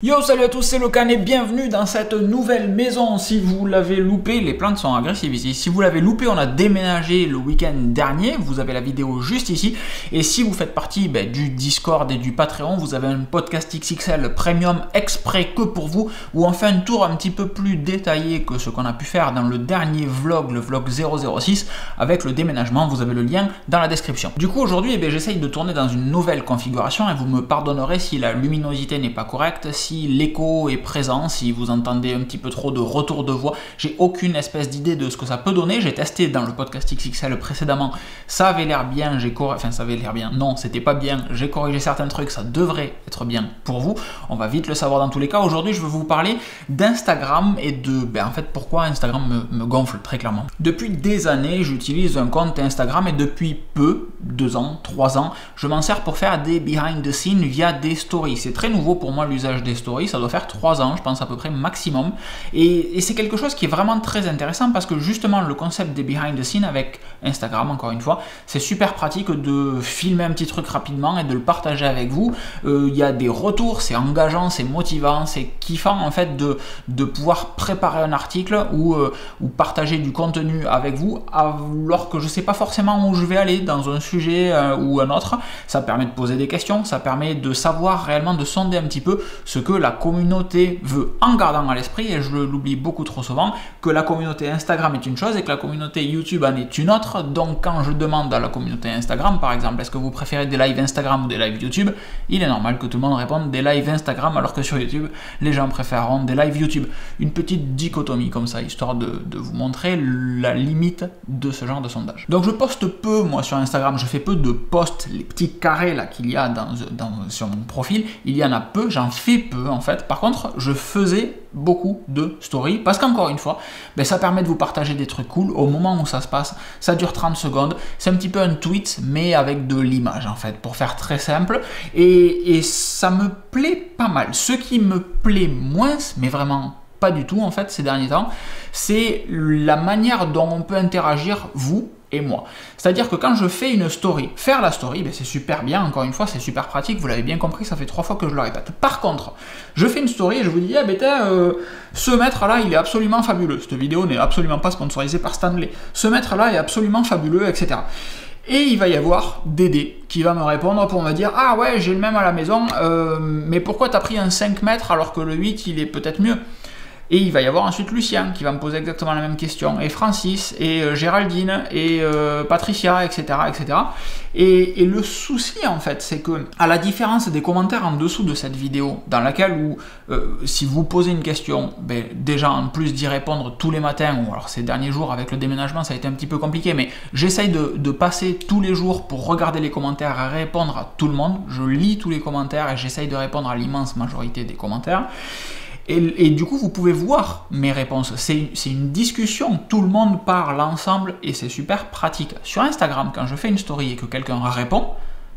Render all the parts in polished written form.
Yo, salut à tous, c'est Locan et bienvenue dans cette nouvelle maison. Si vous l'avez loupé, les plantes sont agressives ici. Si vous l'avez loupé, on a déménagé le week-end dernier. Vous avez la vidéo juste ici. Et si vous faites partie du Discord et du Patreon, vous avez un podcast XXL Premium exprès que pour vous, où on fait un tour un petit peu plus détaillé que ce qu'on a pu faire dans le dernier vlog, le vlog 006, avec le déménagement. Vous avez le lien dans la description. Du coup, aujourd'hui, j'essaye de tourner dans une nouvelle configuration et vous me pardonnerez si la luminosité n'est pas correcte, si l'écho est présent, si vous entendez un petit peu trop de retour de voix. J'ai aucune espèce d'idée de ce que ça peut donner. J'ai testé dans le podcast XXL précédemment, ça avait l'air bien, ça avait l'air bien, non, c'était pas bien, j'ai corrigé certains trucs, ça devrait être bien pour vous. On va vite le savoir dans tous les cas. Aujourd'hui, je veux vous parler d'Instagram et de, en fait, pourquoi Instagram me gonfle très clairement. Depuis des années, j'utilise un compte Instagram et depuis peu, 2 ans, 3 ans, je m'en sers pour faire des behind the scenes via des stories. C'est très nouveau pour moi l'usage des stories, ça doit faire 3 ans, je pense à peu près maximum. Et c'est quelque chose qui est vraiment très intéressant parce que justement le concept des behind the scenes avec Instagram, encore une fois, c'est super pratique de filmer un petit truc rapidement et de le partager avec vous. Il y a des retours, c'est engageant, c'est motivant, c'est kiffant en fait de pouvoir préparer un article ou partager du contenu avec vous alors que je sais pas forcément où je vais aller dans un sujet ou un autre. Ça permet de poser des questions, ça permet de savoir réellement, de sonder un petit peu ce que la communauté veut, en gardant à l'esprit, et je l'oublie beaucoup trop souvent, que la communauté Instagram est une chose et que la communauté YouTube en est une autre. Donc quand je demande à la communauté Instagram, par exemple, est-ce que vous préférez des lives Instagram ou des lives YouTube, il est normal que tout le monde réponde des lives Instagram, alors que sur YouTube, les gens préféreront des lives YouTube. Une petite dichotomie comme ça, histoire de vous montrer la limite de ce genre de sondage. Donc je poste peu, moi, sur Instagram, je fais peu de posts, les petits carrés là qu'il y a sur mon profil, il y en a peu, j'en fais peu en fait. Par contre, je faisais beaucoup de stories parce qu'encore une fois, ça permet de vous partager des trucs cool au moment où ça se passe. Ça dure 30 secondes, c'est un petit peu un tweet mais avec de l'image en fait, pour faire très simple, et ça me plaît pas mal. Ce qui me plaît moins, mais vraiment pas du tout en fait ces derniers temps, c'est la manière dont on peut interagir vous et moi. C'est-à-dire que quand je fais une story, faire la story, c'est super bien, encore une fois, c'est super pratique, vous l'avez bien compris, ça fait 3 fois que je le répète. Par contre, je fais une story et je vous dis, ce maître-là, il est absolument fabuleux. Cette vidéo n'est absolument pas sponsorisée par Stanley. Ce maître-là est absolument fabuleux, etc. Et il va y avoir Dédé qui va me répondre pour me dire « Ah ouais, j'ai le même à la maison, mais pourquoi t'as pris un 5 mètres alors que le 8, il est peut-être mieux ?» Et il va y avoir ensuite Lucien qui va me poser exactement la même question, et Francis, et Géraldine, et Patricia, etc. etc. Et le souci en fait, c'est que, à la différence des commentaires en dessous de cette vidéo, dans laquelle si vous posez une question, déjà en plus d'y répondre tous les matins, ou alors ces derniers jours avec le déménagement ça a été un petit peu compliqué, mais j'essaye de passer tous les jours pour regarder les commentaires et répondre à tout le monde. Je lis tous les commentaires et j'essaye de répondre à l'immense majorité des commentaires. Et du coup, vous pouvez voir mes réponses. C'est une discussion, tout le monde parle ensemble et c'est super pratique. Sur Instagram, quand je fais une story et que quelqu'un répond,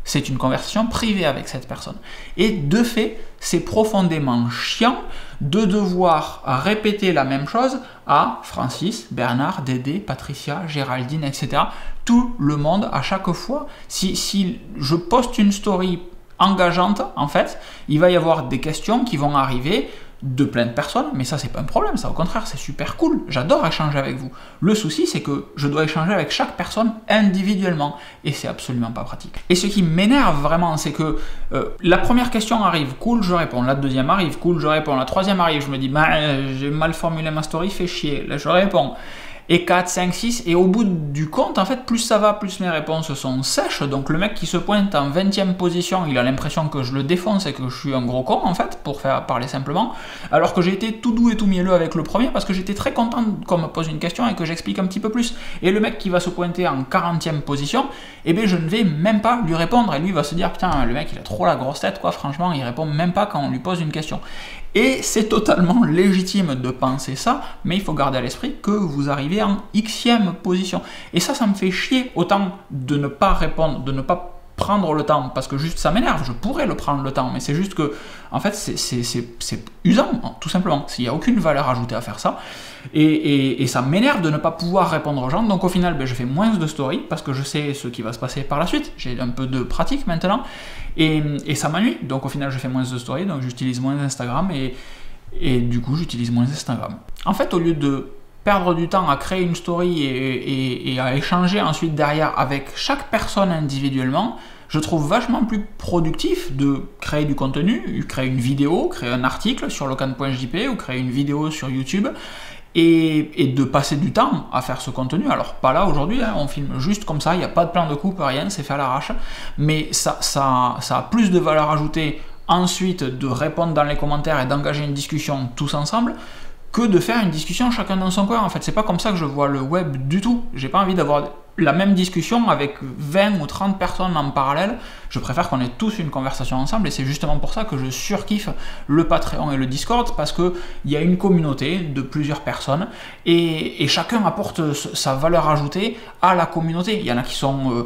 c'est une conversation privée avec cette personne. Et de fait, c'est profondément chiant de devoir répéter la même chose à Francis, Bernard, Dédé, Patricia, Géraldine, etc. Tout le monde, à chaque fois. Si je poste une story engageante, en fait, il va y avoir des questions qui vont arriver de plein de personnes, mais ça c'est pas un problème, ça au contraire c'est super cool, j'adore échanger avec vous. Le souci c'est que je dois échanger avec chaque personne individuellement et c'est absolument pas pratique. Et ce qui m'énerve vraiment, c'est que la première question arrive, cool, je réponds, la deuxième arrive, cool, je réponds, la troisième arrive, je me dis j'ai mal formulé ma story, fait chier, là je réponds. Et 4, 5, 6, et au bout du compte, en fait, plus ça va, plus mes réponses sont sèches. Donc le mec qui se pointe en 20e position, il a l'impression que je le défonce et que je suis un gros con, en fait, pour faire parler simplement. Alors que j'ai été tout doux et tout mielleux avec le premier, parce que j'étais très content qu'on me pose une question et que j'explique un petit peu plus. Et le mec qui va se pointer en 40e position, je ne vais même pas lui répondre. Et lui va se dire, putain, le mec, il a trop la grosse tête, quoi, franchement, il répond même pas quand on lui pose une question. Et c'est totalement légitime de penser ça, mais il faut garder à l'esprit que vous arrivez en xème position. Et ça me fait chier, autant de ne pas répondre, de ne pas prendre le temps, parce que juste ça m'énerve, je pourrais le prendre le temps, mais c'est juste que, en fait, c'est usant, tout simplement. Il n'y a aucune valeur ajoutée à faire ça, et ça m'énerve de ne pas pouvoir répondre aux gens, donc au final, je fais moins de stories, parce que je sais ce qui va se passer par la suite, j'ai un peu de pratique maintenant, et ça m'ennuie, donc au final, je fais moins de stories, donc j'utilise moins Instagram, et du coup, j'utilise moins Instagram. En fait, au lieu de perdre du temps à créer une story et à échanger ensuite derrière avec chaque personne individuellement, je trouve vachement plus productif de créer du contenu, créer une vidéo, créer un article sur locan.jp ou créer une vidéo sur YouTube et de passer du temps à faire ce contenu. Alors pas là aujourd'hui, hein, on filme juste comme ça, il n'y a pas de plan de coupe, rien, c'est fait à l'arrache, mais ça a plus de valeur ajoutée ensuite de répondre dans les commentaires et d'engager une discussion tous ensemble que de faire une discussion chacun dans son coin. En fait, c'est pas comme ça que je vois le web du tout. J'ai pas envie d'avoir la même discussion avec 20 ou 30 personnes en parallèle. Je préfère qu'on ait tous une conversation ensemble, et c'est justement pour ça que je surkiffe le Patreon et le Discord, parce qu'il y a une communauté de plusieurs personnes, et chacun apporte sa valeur ajoutée à la communauté. Il y en a qui sont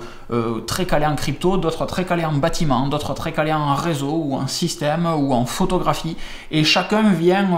très calés en crypto, d'autres très calés en bâtiment, d'autres très calés en réseau, ou en système, ou en photographie, et chacun vient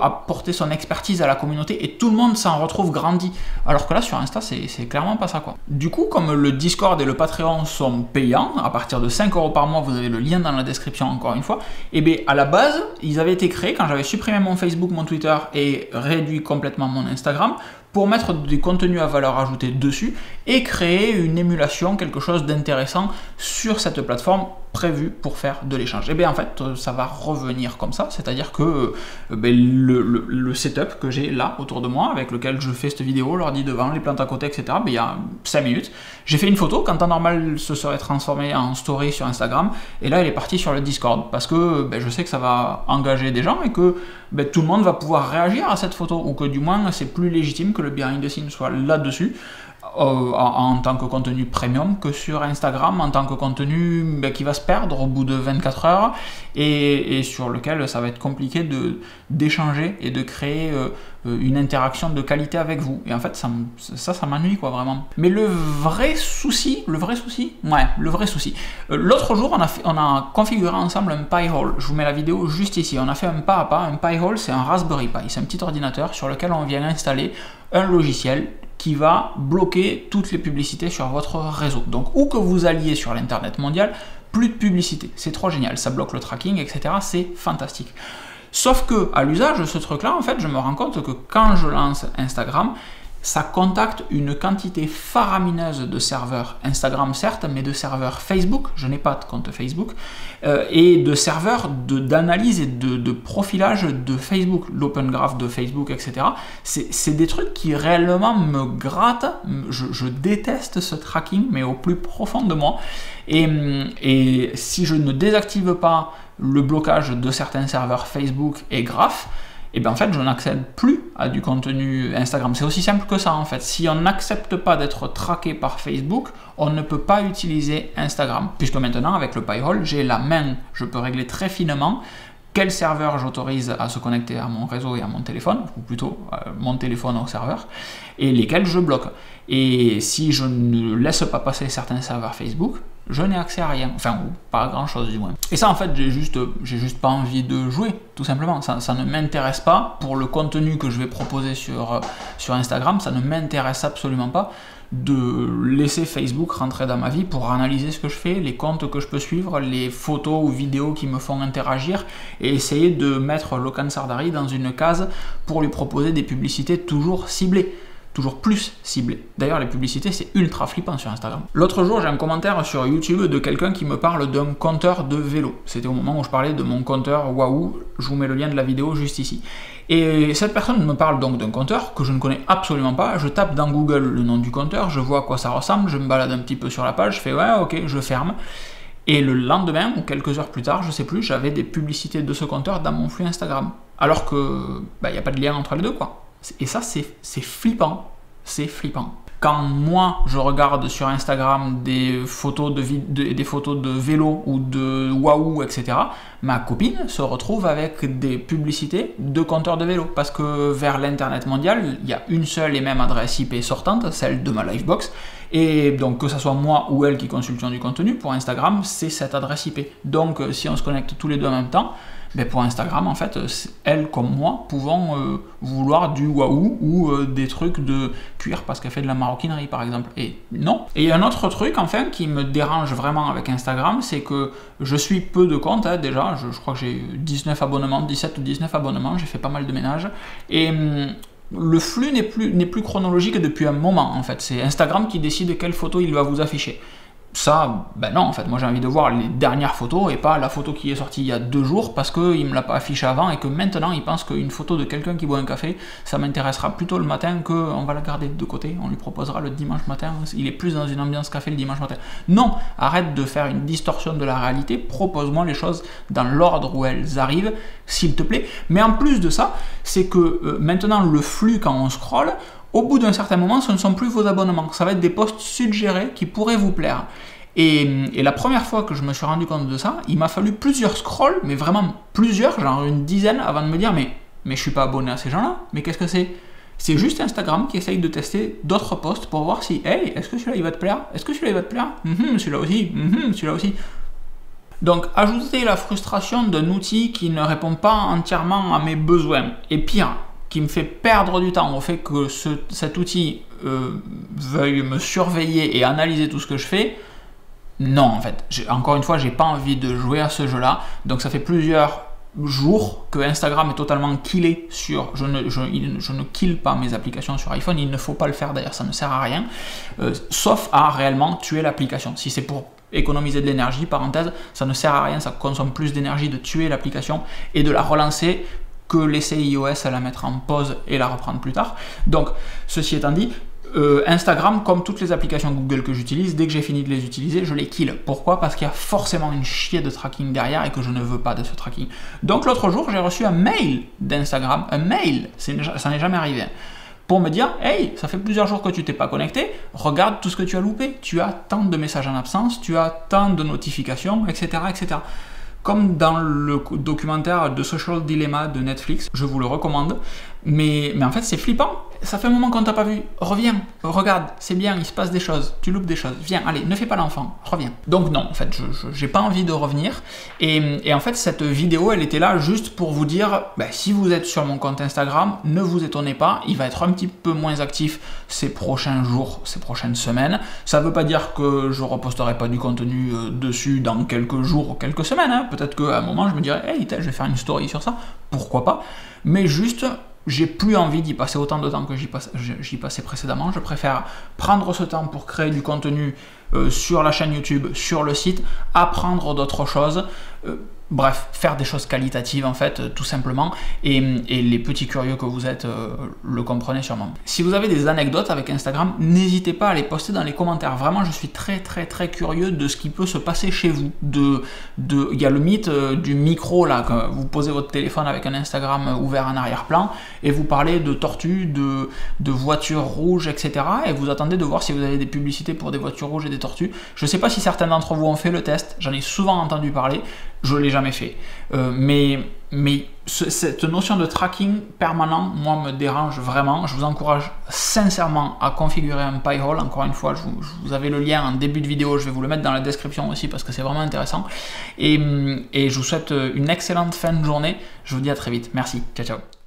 apporter son expertise à la communauté, et tout le monde s'en retrouve grandi. Alors que là, sur Insta, c'est clairement pas ça, quoi. Du coup, comme le Discord et le Patreon sont payants, à partir de 5 € par mois, vous avez le lien dans la description encore une fois, et bien à la base, ils avaient été créés quand j'avais supprimé mon Facebook, mon Twitter et réduit complètement mon Instagram, pour mettre des contenus à valeur ajoutée dessus et créer une émulation, quelque chose d'intéressant sur cette plateforme prévue pour faire de l'échange. Et bien en fait, ça va revenir comme ça, c'est-à-dire que le setup que j'ai là autour de moi, avec lequel je fais cette vidéo, l'ordi devant, les plantes à côté, etc., il y a 5 minutes, j'ai fait une photo, quand en normal se serait transformé en story sur Instagram, et là elle est partie sur le Discord, parce que je sais que ça va engager des gens, et que tout le monde va pouvoir réagir à cette photo, ou que du moins c'est plus légitime que le behind the scenes soit là-dessus, en tant que contenu premium, que sur Instagram en tant que contenu qui va se perdre au bout de 24 heures et sur lequel ça va être compliqué d'échanger et de créer une interaction de qualité avec vous. Et en fait, ça m'ennuie, quoi, vraiment. Mais le vrai souci, l'autre jour, on a configuré ensemble un Pi-hole. Je vous mets la vidéo juste ici. On a fait un pas à pas. Un Pi-hole, c'est un Raspberry Pi. C'est un petit ordinateur sur lequel on vient installer un logiciel qui va bloquer toutes les publicités sur votre réseau. Donc, où que vous alliez sur l'internet mondial, plus de publicité. C'est trop génial. Ça bloque le tracking, etc. C'est fantastique. Sauf que, à l'usage de ce truc-là, en fait, je me rends compte que quand je lance Instagram, ça contacte une quantité faramineuse de serveurs Instagram, certes, mais de serveurs Facebook, je n'ai pas de compte Facebook, et de serveurs d'analyse et de profilage de Facebook, l'Open Graph de Facebook, etc. C'est des trucs qui réellement me grattent, je déteste ce tracking, mais au plus profond de moi, et si je ne désactive pas le blocage de certains serveurs Facebook et Graph, et bien en fait je n'accède plus à du contenu Instagram. C'est aussi simple que ça en fait. Si on n'accepte pas d'être traqué par Facebook, on ne peut pas utiliser Instagram. Puisque maintenant avec le Pi-hole, j'ai la main, je peux régler très finement quel serveur j'autorise à se connecter à mon réseau et à mon téléphone, ou plutôt mon téléphone au serveur, et lesquels je bloque. Et si je ne laisse pas passer certains serveurs Facebook, je n'ai accès à rien, enfin pas à grand chose du moins. Et ça en fait j'ai juste pas envie de jouer, tout simplement, ça ne m'intéresse pas pour le contenu que je vais proposer sur Instagram, ça ne m'intéresse absolument pas de laisser Facebook rentrer dans ma vie pour analyser ce que je fais, les comptes que je peux suivre, les photos ou vidéos qui me font interagir, et essayer de mettre Locan Sardari dans une case pour lui proposer des publicités toujours ciblées. Toujours plus ciblé. D'ailleurs, les publicités, c'est ultra flippant sur Instagram. L'autre jour, j'ai un commentaire sur YouTube de quelqu'un qui me parle d'un compteur de vélo. C'était au moment où je parlais de mon compteur Wahoo. Je vous mets le lien de la vidéo juste ici. Et cette personne me parle donc d'un compteur que je ne connais absolument pas. Je tape dans Google le nom du compteur, je vois à quoi ça ressemble, je me balade un petit peu sur la page, je fais ouais, ok, je ferme. Et le lendemain, ou quelques heures plus tard, je sais plus, j'avais des publicités de ce compteur dans mon flux Instagram. Alors que, y a pas de lien entre les deux, quoi. Et ça, c'est flippant. C'est flippant. Quand moi je regarde sur Instagram des photos de vélo ou de waouh, etc., ma copine se retrouve avec des publicités de compteurs de vélo parce que vers l'internet mondial, il y a une seule et même adresse IP sortante, celle de ma Livebox. Et donc que ce soit moi ou elle qui consultions du contenu, pour Instagram, c'est cette adresse IP. Donc si on se connecte tous les deux en même temps, ben pour Instagram, en fait, elle comme moi pouvons vouloir du waouh ou des trucs de cuir parce qu'elle fait de la maroquinerie par exemple. Et non. Et il y a un autre truc enfin qui me dérange vraiment avec Instagram, c'est que je suis peu de comptes hein, déjà, je crois que j'ai 19 abonnements, 17 ou 19 abonnements, j'ai fait pas mal de ménage. Et le flux n'est plus chronologique depuis un moment en fait, c'est Instagram qui décide quelle photo il va vous afficher. Ça, ben non, en fait, moi j'ai envie de voir les dernières photos et pas la photo qui est sortie il y a 2 jours parce qu'il ne me l'a pas affiché avant et que maintenant il pense qu'une photo de quelqu'un qui boit un café, ça m'intéressera plutôt le matin qu'on va la garder de côté, on lui proposera le dimanche matin, il est plus dans une ambiance café le dimanche matin. Non, arrête de faire une distorsion de la réalité, propose-moi les choses dans l'ordre où elles arrivent, s'il te plaît. Mais en plus de ça, c'est que maintenant le flux quand on scrolle, au bout d'un certain moment, ce ne sont plus vos abonnements. Ça va être des posts suggérés qui pourraient vous plaire. Et la première fois que je me suis rendu compte de ça, il m'a fallu plusieurs scrolls, mais vraiment plusieurs, genre une dizaine, avant de me dire mais je suis pas abonné à ces gens-là, mais qu'est-ce que c'est? C'est juste Instagram qui essaye de tester d'autres posts pour voir si, hey, est-ce que celui-là il va te plaire? Est-ce que celui-là il va te plaire? Celui-là aussi, celui-là aussi. Donc, ajouter la frustration d'un outil qui ne répond pas entièrement à mes besoins. Et pire, qui me fait perdre du temps au fait que cet outil veuille me surveiller et analyser tout ce que je fais, non en fait. Encore une fois, j'ai pas envie de jouer à ce jeu-là. Donc ça fait plusieurs jours que Instagram est totalement killé sur... Je ne kill pas mes applications sur iPhone, il ne faut pas le faire d'ailleurs, ça ne sert à rien. Sauf à réellement tuer l'application. Si c'est pour économiser de l'énergie, parenthèse, ça ne sert à rien, ça consomme plus d'énergie de tuer l'application et de la relancer que laisser iOS à la mettre en pause et la reprendre plus tard. Donc, ceci étant dit, Instagram, comme toutes les applications Google que j'utilise, dès que j'ai fini de les utiliser, je les kill. Pourquoi? Parce qu'il y a forcément une chier de tracking derrière et que je ne veux pas de ce tracking. Donc l'autre jour, j'ai reçu un mail d'Instagram, un mail, ça n'est jamais arrivé, pour me dire « Hey, ça fait plusieurs jours que tu t'es pas connecté, regarde tout ce que tu as loupé, tu as tant de messages en absence, tu as tant de notifications, etc. etc. » Comme dans le documentaire The Social Dilemma de Netflix, je vous le recommande, mais en fait c'est flippant, ça fait un moment qu'on t'a pas vu, reviens, regarde, c'est bien, il se passe des choses, tu loupes des choses, viens, allez, ne fais pas l'enfant, reviens. Donc non, en fait, j'ai pas envie de revenir, et en fait cette vidéo, elle était là juste pour vous dire, bah, si vous êtes sur mon compte Instagram, ne vous étonnez pas, il va être un petit peu moins actif ces prochains jours, ces prochaines semaines. Ça veut pas dire que je reposterai pas du contenu dessus dans quelques jours ou quelques semaines, hein. Peut-être qu'à un moment je me dirais, hey, je vais faire une story sur ça, pourquoi pas, mais juste... J'ai plus envie d'y passer autant de temps que j'y passais précédemment. Je préfère prendre ce temps pour créer du contenu sur la chaîne YouTube, sur le site, apprendre d'autres choses. Bref, faire des choses qualitatives en fait, tout simplement, et les petits curieux que vous êtes le comprenez sûrement. Si vous avez des anecdotes avec Instagram, n'hésitez pas à les poster dans les commentaires. Vraiment, je suis très curieux de ce qui peut se passer chez vous. Il y a le mythe du micro là, que vous posez votre téléphone avec un Instagram ouvert en arrière-plan et vous parlez de tortues, de voitures rouges, etc. Et vous attendez de voir si vous avez des publicités pour des voitures rouges et des tortues. Je ne sais pas si certains d'entre vous ont fait le test, j'en ai souvent entendu parler. Je ne l'ai jamais fait. Mais cette notion de tracking permanent, moi, me dérange vraiment. Je vous encourage sincèrement à configurer un Pi-hole. Encore une fois, vous avez le lien en début de vidéo. Je vais vous le mettre dans la description aussi parce que c'est vraiment intéressant. Et je vous souhaite une excellente fin de journée. Je vous dis à très vite. Merci. Ciao, ciao.